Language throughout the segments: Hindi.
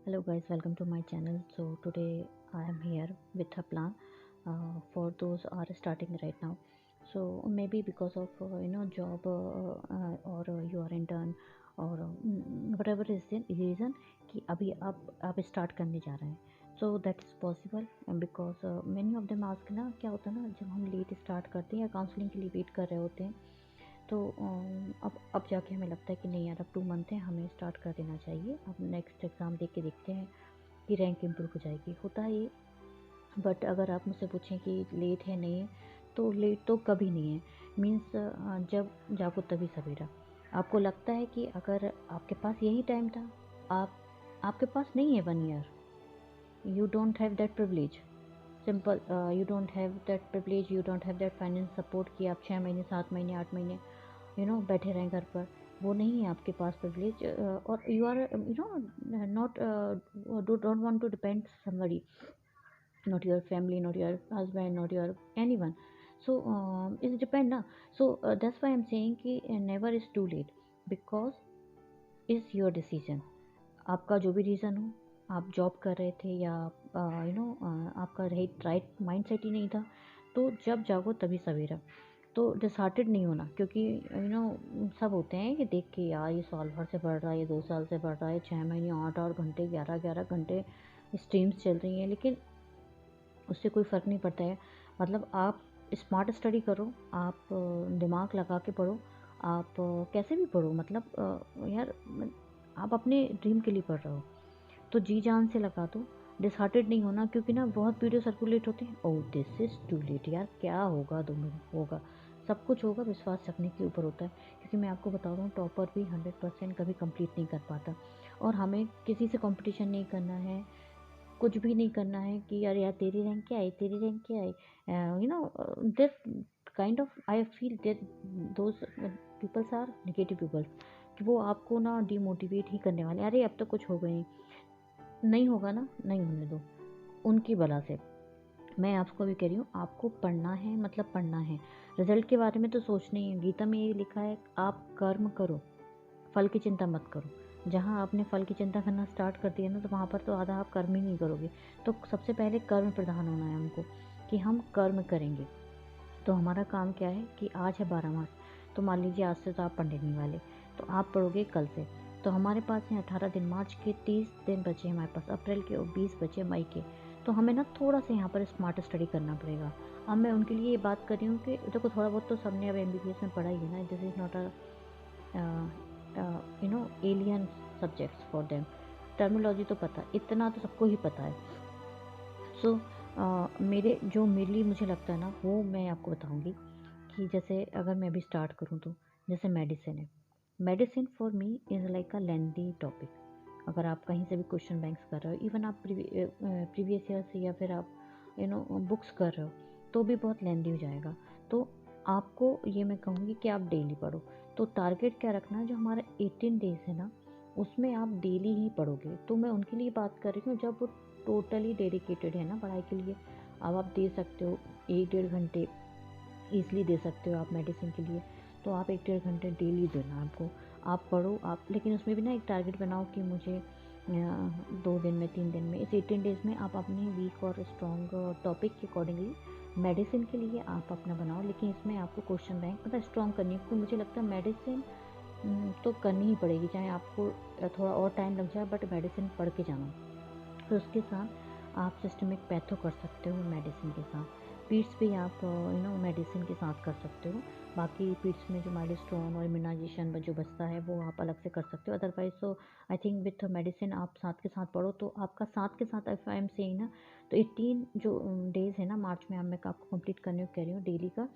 Hello guys, welcome to my channel. So today I am here with a plan for those are starting right now. So maybe because of job or you are intern or whatever is the reason कि अभी आप start करने जा रहे हैं. So that's possible and because many of them ask ना क्या होता है ना जब हम लेट start करते हैं या काउंसलिंग के लिए वेट कर रहे होते हैं तो अब जाके हमें लगता है कि नहीं यार अब 2 मंथ है हमें स्टार्ट कर देना चाहिए. अब नेक्स्ट एग्ज़ाम दे के देखते हैं कि रैंक इम्प्रूव हो जाएगी. होता है ये. बट अगर आप मुझसे पूछें कि लेट है नहीं है तो लेट तो कभी नहीं है. मीन्स जब जागो तभी सवेरा. आपको लगता है कि अगर आपके पास यही टाइम था, आप आपके पास नहीं है 1 year. You don't have that privilege. Simple. You don't have that privilege, you don't have that finance support कि आप 6 महीने 7 महीने 8 महीने बैठे रहें घर पर. वो नहीं है आपके पास प्रिविलेज. और you are not don't want to depend somebody, not your family, not your husband, not your anyone. So it's depend na. So that's why I'm saying कि never is too late because it's your decision. आपका जो भी रीज़न हो, आप जॉब कर रहे थे या आपका राइट माइंड सेट ही नहीं था, तो जब जागो तभी सवेरा. तो डिसहार्टेड नहीं होना क्योंकि सब होते हैं कि देख के यार ये साल भर से पढ़ रहा है, ये 2 साल से पढ़ रहा है, 6 महीने 8 घंटे 11 घंटे स्ट्रीम्स चल रही हैं, लेकिन उससे कोई फ़र्क नहीं पड़ता है. मतलब आप स्मार्ट स्टडी करो, आप दिमाग लगा के पढ़ो, आप कैसे भी पढ़ो. मतलब यार आप अपने ड्रीम के लिए पढ़ रहे हो तो जी जान से लगा दो. डिसहार्टेड नहीं होना क्योंकि ना बहुत वीडियो सर्कुलेट होते हैं. Oh this is too late. यार क्या होगा, 2 मिनट होगा, सब कुछ होगा. विश्वास रखने के ऊपर होता है क्योंकि मैं आपको बता रहा हूँ टॉपर भी 100% कभी कंप्लीट नहीं कर पाता. और हमें किसी से कंपटीशन नहीं करना है, कुछ भी नहीं करना है कि यार यार तेरी रैंक क्या आई, तेरी रैंक क्या आई. This kind of I feel that those peoples are negative people कि वो आपको ना डिमोटिवेट ही करने वाले. अरे अब तो कुछ हो गए, नहीं होगा ना, नहीं होने दो उनकी बला से. मैं आपको भी कह रही हूँ आपको पढ़ना है, मतलब पढ़ना है. रिजल्ट के बारे में तो सोचना ही है. गीता में ये लिखा है आप कर्म करो, फल की चिंता मत करो. जहाँ आपने फल की चिंता करना स्टार्ट कर दिया ना तो वहाँ पर तो आधा आप कर्म ही नहीं करोगे. तो सबसे पहले कर्म प्रधान होना है हमको कि हम कर्म करेंगे. तो हमारा काम क्या है कि आज है 12 मार्च, तो मान लीजिए आज से तो आप पढ़ने नहीं वाले, तो आप पढ़ोगे कल से. तो हमारे पास हैं 18 दिन. मार्च के 30 दिन बचे हमारे पास, अप्रैल के और 20 बचे मई के. तो हमें ना थोड़ा सा यहाँ पर स्मार्ट स्टडी करना पड़ेगा. अब मैं उनके लिए ये बात कर रही हूँ कि देखो थोड़ा बहुत तो सबने अब MBBS में पढ़ा ही है ना. This is not alien subjects for them. Terminology तो पता, इतना तो सबको ही पता है. सो मेरे लिए मुझे लगता है ना वो मैं आपको बताऊंगी कि जैसे अगर मैं अभी स्टार्ट करूँ तो जैसे मेडिसिन है. Medicine for me is like a lengthy topic. अगर आप कहीं से भी क्वेश्चन बैंक्स कर रहे हो, इवन आप प्रीवियस ईयर से या फिर आप बुक्स कर रहे हो तो भी बहुत लेंदी हो जाएगा. तो आपको ये मैं कहूँगी कि आप डेली पढ़ो. तो टारगेट क्या रखना, जो हमारा 18 डेज है ना उसमें आप डेली ही पढ़ोगे. तो मैं उनके लिए बात कर रही हूँ जब वो टोटली डेडिकेटेड है ना पढ़ाई के लिए. अब आप दे सकते हो 1-1.5 घंटे ईज़िली दे सकते हो आप मेडिसिन के लिए. तो आप 1-1.5 घंटे डेली देना आपको. आप पढ़ो आप, लेकिन उसमें भी ना एक टारगेट बनाओ कि मुझे 2 दिन में 3 दिन में इस 18 डेज़ में आप अपने वीक और स्ट्रॉन्ग टॉपिक के अकॉर्डिंगली मेडिसिन के लिए आप अपना बनाओ. लेकिन इसमें आपको क्वेश्चन बैंक मतलब स्ट्रॉन्ग करनी है क्योंकि मुझे लगता है मेडिसिन तो करनी ही पड़ेगी, चाहे आपको थोड़ा और टाइम लग जाए, बट मेडिसिन पढ़ के जाना. फिर उसके साथ आप सिस्टमिक पैथो कर सकते हो मेडिसिन के साथ. पीट्स भी आप मेडिसिन के साथ कर सकते हो. बाकी पीट्स में जो माइलस्टोन और इम्यूनाइजेशन जो बचता है वो आप अलग से कर सकते हो. अदरवाइज तो आई थिंक विथ मेडिसिन आप साथ के साथ पढ़ो तो आपका साथ के साथ इफ आई एम सेइंग ना तो 18 जो डेज़ है ना मार्च में मैं आपको कंप्लीट करने को कह रही हूँ डेली का,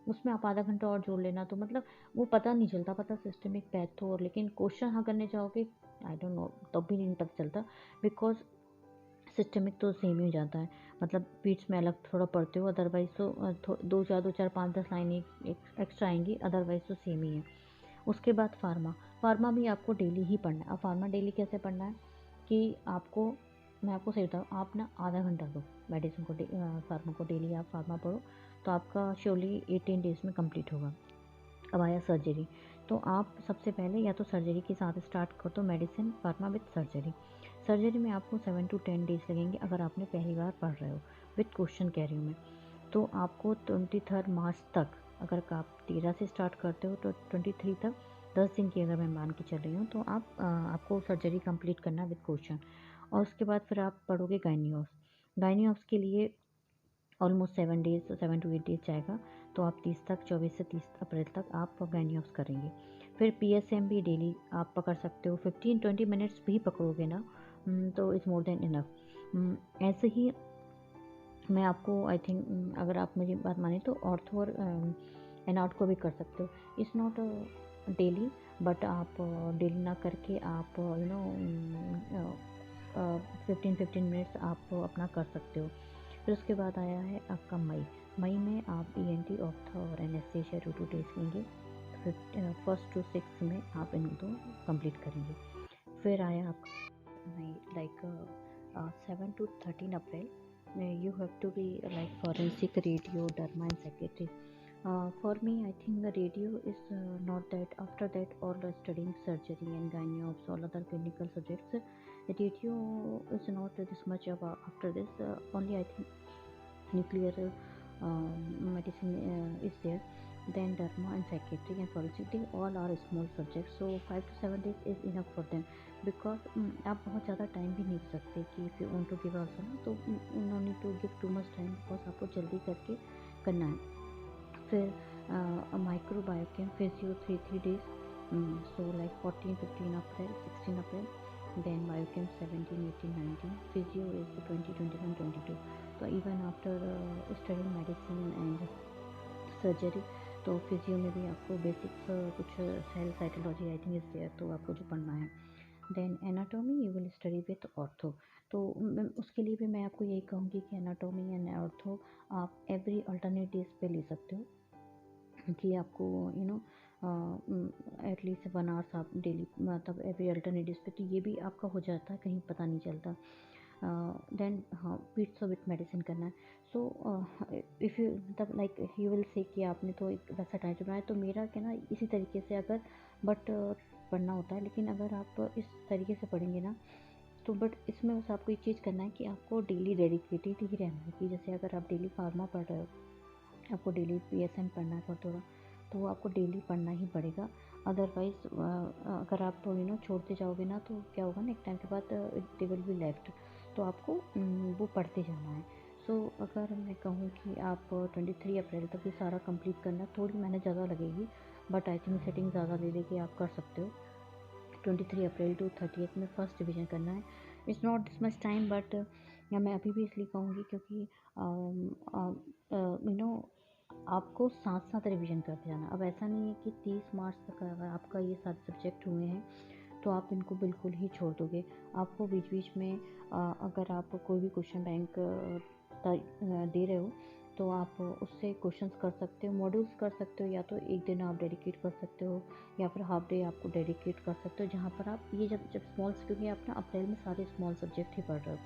उसमें आप आधा घंटा और जोड़ लेना. तो मतलब वो पता नहीं चलता, पता सिस्टमिक पैथो और, लेकिन क्वेश्चन हाँ करने जाओगे आई डोंट नो तब भी नहीं पता चलता बिकॉज सिस्टमिक तो सेम ही हो जाता है. मतलब पीट्स में अलग थोड़ा पढ़ते हो, अदरवाइज़ तो 2-4 5-10 लाइनें एक्स्ट्रा आएंगी, अदरवाइज़ तो सेम ही है. उसके बाद फार्मा. फार्मा भी आपको डेली ही पढ़ना है. अब फार्मा डेली कैसे पढ़ना है कि आपको, मैं आपको सही बताऊँ, आप ना आधा घंटा दो मेडिसिन को, फार्मा को डेली आप फार्मा पढ़ो तो आपका श्योरली 18 डेज़ में कंप्लीट होगा. अब आया सर्जरी. तो आप सबसे पहले या तो सर्जरी के साथ स्टार्ट कर दो, medicine pharma with surgery. Surgery में आपको 7 to 10 डेज़ लगेंगे अगर आपने पहली बार पढ़ रहे हो, विथ क्वेश्चन कह रही हूँ मैं। तो आपको 23 मार्च तक, अगर आप 13 से स्टार्ट करते हो तो 23 तक 10 दिन की अगर मैं मान के चल रही हूँ, तो आपको सर्जरी कंप्लीट करना विद क्वेश्चन। और उसके बाद फिर आप पढ़ोगे गायनी ऑप्स के लिए ऑलमोस्ट 7 to 8 डेज जाएगा। तो आप 24 से 30 अप्रैल तक आप गायनी ऑप्स करेंगे। फिर PSM भी डेली आप पकड़ सकते हो, 15-20 मिनट्स भी पकड़ोगे ना, तो इट्स मोर देन इनफ। ऐसे ही मैं आपको आई थिंक, अगर आप मेरी बात माने तो ऑर्थो और एनाट को भी कर सकते हो। इट्स नॉट डेली, बट आप डेली ना करके आप 15 मिनट्स आप अपना कर सकते हो। फिर उसके बाद आया है आपका मई में आप ENT, ऑप्था और एनेस्थीसिया 2 डेज लेंगे। फिर 1st to 6th में आप इन दो कंप्लीट करेंगे। फिर आया आपका मई, like 7 to 13 April you have to be like forensic, radio, derma and psychiatry. For me, I think the radio is not that. After that, all the studying surgery and gynae ops, all other clinical subjects, the radio is not this much about. After this, only I think nuclear medicine is there. Then derma and psychiatry and forensic, they all are small subjects, so 5 to 7 days is enough for them, because आप बहुत ज़्यादा टाइम भी नहीं दे सकते कि if you want to give also ना, तो no need to give too much time, because आपको जल्दी करके करना है। फिर micro biochem physio 3 days, so like 14, 15 April, 16 April, then biochem 17, 18, 19, physio is 20, 21, 22. तो even after studying medicine and surgery, तो फिजियो में भी आपको बेसिक्स कुछ cell cytology I think is there, तो आपको जो पढ़ना है। Then anatomy you will study with ortho, तो उसके लिए भी मैं आपको यही कहूँगी कि एनाटॉमी एंड ऑर्थो आप एवरी अल्टरनेट डेज पे ले सकते हो, कि आपको एटलीस्ट 1 आवर्स आप डेली, मतलब एवरी अल्टरनेट डेज पे, तो ये भी आपका हो जाता है, कहीं पता नहीं चलता। देन हाँ, पीट्स विथ मेडिसिन करना है। सो इफ़ यू, मतलब लाइक यू विल से कि आपने तो एक वैसा टाइम बनाया, तो मेरा क्या ना इसी तरीके से अगर, बट पढ़ना होता है, लेकिन अगर आप इस तरीके से पढ़ेंगे ना, तो बट इसमें बस आपको एक चीज़ करना है कि आपको डेली डेडिकेटेड ही रहना है, कि जैसे अगर आप डेली फार्मा पढ़ रहे हो, आपको डेली PSM पढ़ना है थोड़ा, तो आपको डेली पढ़ना ही पड़ेगा। अदरवाइज़ अगर आप छोड़ते जाओगे ना, तो क्या होगा ना, एक टाइम के बाद दे विल बी लेफ्ट, तो आपको वो पढ़ते जाना है। सो अगर मैं कहूँ कि आप 23 अप्रैल तक ये सारा कंप्लीट करना, थोड़ी मेहनत ज़्यादा लगेगी, बट आई थिंक सेटिंग ज़्यादा ले लेके आप कर सकते हो। 23 अप्रैल टू 30th में फर्स्ट डिवीज़न करना है। It's not this much time, but मैं अभी भी इसलिए कहूँगी क्योंकि आपको साथ साथ रिवीजन करते जाना। अब ऐसा नहीं है कि 30 मार्च तक अगर आपका ये सारे सब्जेक्ट हुए हैं तो आप इनको बिल्कुल ही छोड़ दोगे। आपको बीच बीच में अगर आप कोई भी क्वेश्चन बैंक दे रहे हो, तो आप उससे क्वेश्चंस कर सकते हो, मॉड्यूल्स कर सकते हो, या तो एक दिन आप डेडिकेट कर सकते हो, या फिर हाफ डे आपको डेडिकेट कर सकते हो, जहाँ पर आप ये जब स्मॉल, क्योंकि आप ना अप्रैल में सारे स्मॉल सब्जेक्ट ही पढ़ रहे हो,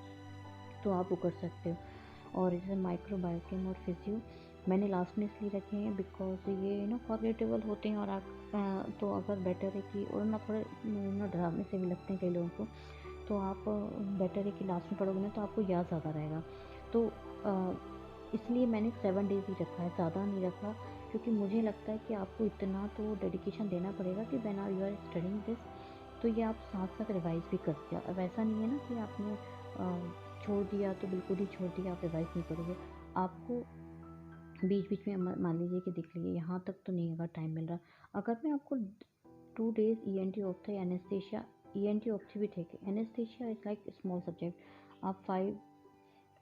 तो आप वो कर सकते हो। और जैसे माइक्रो बायोकेम और फिजियो मैंने लास्ट में इसलिए रखे हैं बिकॉज ये फॉरगेटेबल होते हैं, और आप तो अगर बेटर है कि, और ना थोड़े डरावने से भी लगते हैं कई लोगों को, तो आप बेटर है कि लास्ट में पढ़ोगे ना, तो आपको याद ज़्यादा रहेगा। तो इसलिए मैंने 7 डेज़ ही रखा है, ज़्यादा नहीं रखा, क्योंकि मुझे लगता है कि आपको इतना तो डेडिकेशन देना पड़ेगा कि when are you are studying this, तो ये आप साथ साथ रिवाइज़ भी करते हो। अब ऐसा नहीं है ना कि आपने छोड़ दिया तो बिल्कुल ही छोड़ दिया, आप रिवाइज़ नहीं करोगे। आपको बीच बीच में मान लीजिए कि देख लीजिए यहाँ तक तो नहीं अगर टाइम मिल रहा, अगर मैं आपको 2 डेज़ ENT ऑप्था या एनेस्थीसिया, ENT ऑप्थी भी ठीक है, anaesthesia is like small subject, आप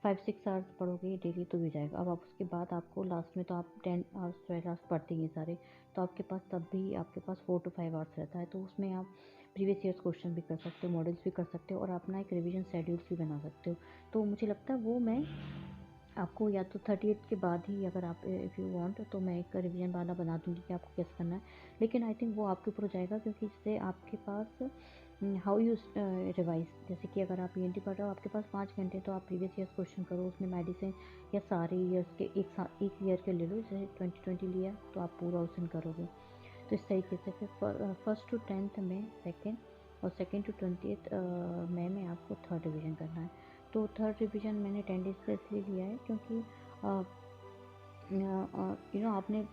5-6 आवर्स पढ़ोगे डेली तो भी जाएगा। अब आप उसके बाद आपको लास्ट में तो आप 10 आवर्स 12 आवर्स पढ़ते हैं सारे, तो आपके पास तब भी आपके पास 4 to 5 आवर्स रहता है, तो उसमें आप प्रीवियस ईयर्स क्वेश्चन भी कर सकते हो, मॉडल्स भी कर सकते हो, और अपना एक रिवीजन शेड्यूल्स भी बना सकते हो। तो मुझे लगता है वो मैं आपको या तो 38 के बाद ही, अगर आप इफ़ यू वांट, तो मैं एक रिवीजन वाला बना दूँगी कि आपको कैसे करना है, लेकिन आई थिंक वो आपके ऊपर हो जाएगा, क्योंकि इससे आपके पास हाउ यू रिवाइज, जैसे कि अगर आप ENT पढ़ रहे हो, आपके पास 5 घंटे, तो आप प्रीवियस ईयर्स क्वेश्चन करो, उसमें मेडिसिन या सारे ईयर्स के एक ईयर के ले लो, जैसे 2020 लिया तो आप पूरा उस दिन करोगे। तो इस तरीके से फिर 1st to 10th में सेकेंड, और 2nd to 20th मई में आपको 3rd रिवीजन करना है। तो 3rd रिवीजन मैंने 10 डेज़ का इसलिए लिया है क्योंकि आपने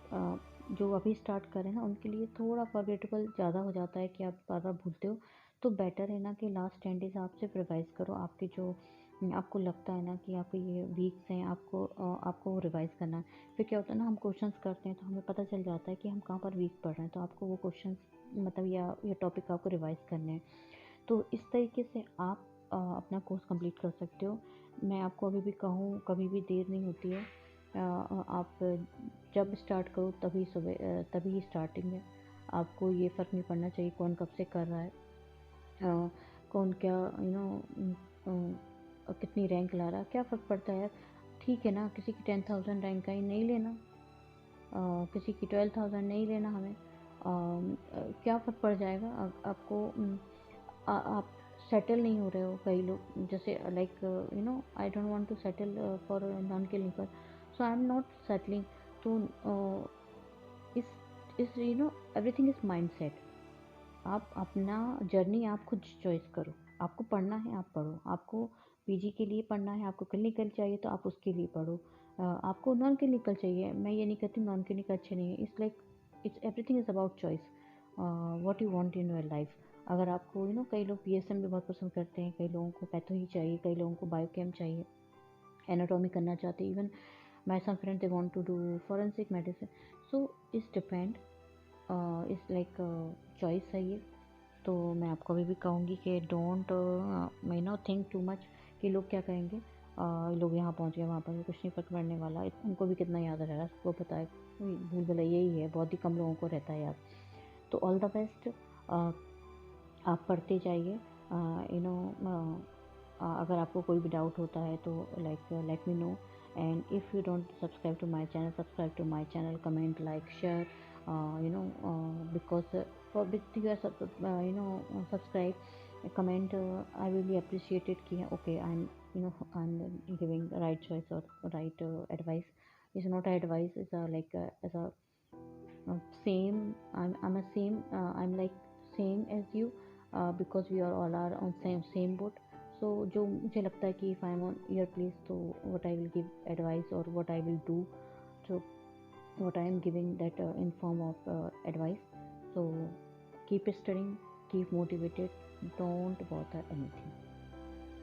जो अभी स्टार्ट करें ना उनके लिए थोड़ा फॉरगेटेबल ज़्यादा हो जाता है कि आप बार बार भूलते हो। तो बेटर है ना कि लास्ट 10 डेज़ आप सिर्फ रिवाइज़ करो। आपके जो आपको लगता है ना कि आपके ये वीक्स हैं, आपको रिवाइज़ करना है। फिर क्या होता है ना, हम क्वेश्चंस करते हैं तो हमें पता चल जाता है कि हम कहाँ पर वीक पढ़ रहे हैं, तो आपको वो क्वेश्चंस मतलब या ये टॉपिक आपको रिवाइज़ करने हैं। तो इस तरीके से आप अपना कोर्स कंप्लीट कर सकते हो। मैं आपको अभी भी कहूँ, कभी भी देर नहीं होती है। आप जब स्टार्ट करो तभी स्टार्टिंग है। आपको ये फ़र्क नहीं पड़ना चाहिए कौन कब से कर रहा है, कौन क्या कितनी रैंक ला रहा है, क्या फ़र्क पड़ता है यार। ठीक है ना, किसी की 10,000 रैंक का ही नहीं लेना, किसी की 12,000 नहीं लेना हमें। क्या फ़र्क पड़ जाएगा। आपको आप सेटल नहीं हो रहे हो। कई लोग जैसे like I don't want to settle for non clinical, so I am not settling. तो इस एवरीथिंग इज माइंडसेट। आप अपना जर्नी आप खुद चॉइस करो। आपको पढ़ना है आप पढ़ो, आपको पीजी के लिए पढ़ना है, आपको क्लिनिकल चाहिए तो आप उसके लिए पढ़ो। आपको नॉन क्लिनिकल चाहिए, मैं ये नहीं कहती नॉन क्लिनिकल अच्छे नहीं है। It's like it's everything is about choice, what you want in your life. अगर आपको कई लोग पीएसएम भी बहुत पसंद करते हैं, कई लोगों को पैथो ही चाहिए, कई लोगों को बायोकेम चाहिए, एनाटॉमी करना चाहते हैं। Even my some friend they want to do forensic medicine. So it's depend, it's like choice है ये। तो मैं आपको अभी भी कहूँगी कि डोंट थिंक टू मच कि लोग क्या कहेंगे। लोग यहाँ पहुँच गए, वहाँ पर कुछ नहीं फर्क पड़ने वाला। उनको भी कितना याद रहेगा, सबको पता है, भूल भुलैया यही है, बहुत ही कम लोगों को रहता है याद। तो ऑल द बेस्ट, आप पढ़ते जाइए। अगर आपको कोई भी डाउट होता है तो like let me know. And if you don't subscribe to my channel, comment, like, share, because for with your subscribe, comment, I will be appreciated कि okay, I'm giving right choice or right advice. It's not advice, it's like as a same, I'm a same, I'm like same as you, because we are all are on same boat. So जो मुझे लगता है कि if I'm on your place, तो what I will give advice or what I will do, so what I am giving that in form of advice. So keep studying, keep motivated, don't bother anything.